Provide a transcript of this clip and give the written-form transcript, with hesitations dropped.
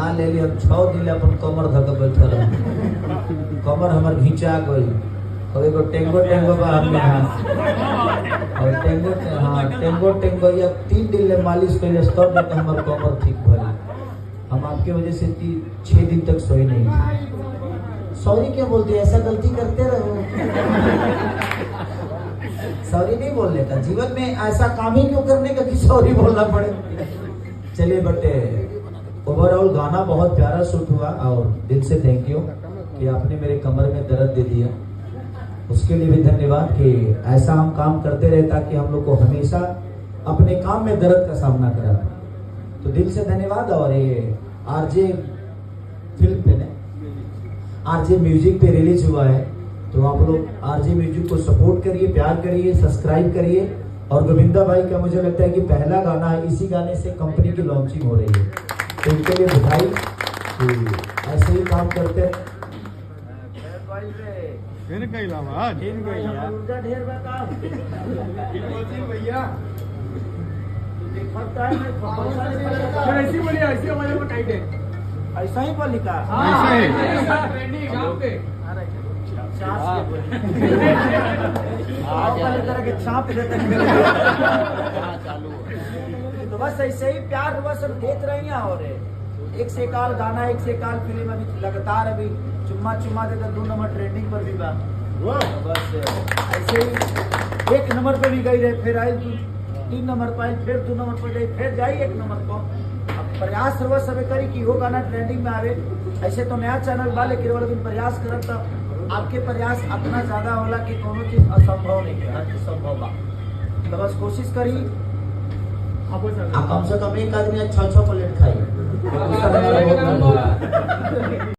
ना ले ली हम 6 दिन अपन कमर धक बैठल कमर हमर घिंचा गई और एगो टेंगो बा हमने और टेंगो या 3 दिन ले मालिश कैले तब जाके हमर कमर ठीक भइल। हम आपके वजह से 6 दिन तक सोए नहीं। सॉरी क्या बोलते, ऐसा गलती करते रहो। सॉरी नहीं बोलने का, जीवन में ऐसा काम ही क्यों करने का कि सॉरी बोलना पड़े। चलिए बटे ओवरऑल गाना बहुत प्यारा शूट हुआ और दिल से थैंक यू कि आपने मेरे कमर में दर्द दे दिया। उसके लिए भी धन्यवाद कि ऐसा हम काम करते रहे ताकि हम लोग को हमेशा अपने काम में दर्द का सामना करा। तो दिल से धन्यवाद। और ये आरजे फिल्म पे आरजे म्यूजिक पे रिलीज हुआ है, तो आप लोग आरजे म्यूजिक को सपोर्ट करिए, प्यार करिए, सब्सक्राइब करिए। और गोविंदा भाई का मुझे लगता है कि पहला गाना है, इसी गाने से कंपनी की लॉन्चिंग हो रही है, तो इनके लिए बधाई कि ऐसे ही काम करते हैं। ऐसा ही बोल लिखा तो बस ऐसे ही प्यार हुआ सब देख रहे हैं। और एक से काल गाना, एक से काल फिल्म अभी लगातार अभी चुम्मा देकर 2 नंबर ट्रेंडिंग पर भी बा। बस ऐसे ही 1 नंबर पे भी गई रहे, फिर आई 3 नंबर पर आई, फिर 2 नंबर पर गई, फिर जाई 1 नंबर पर। अब प्रयास सर्व सब करी कि वो गाना ट्रेंडिंग में आवे। ऐसे तो नया चैनल बा, लेकिन प्रयास करब तब आपके प्रयास अपना ज्यादा होला कि कोनो चीज असंभव नहीं है, हर चीज संभव बा। तो बस कोशिश करी कम से कम एक आदमी 6 प्लेट खाई।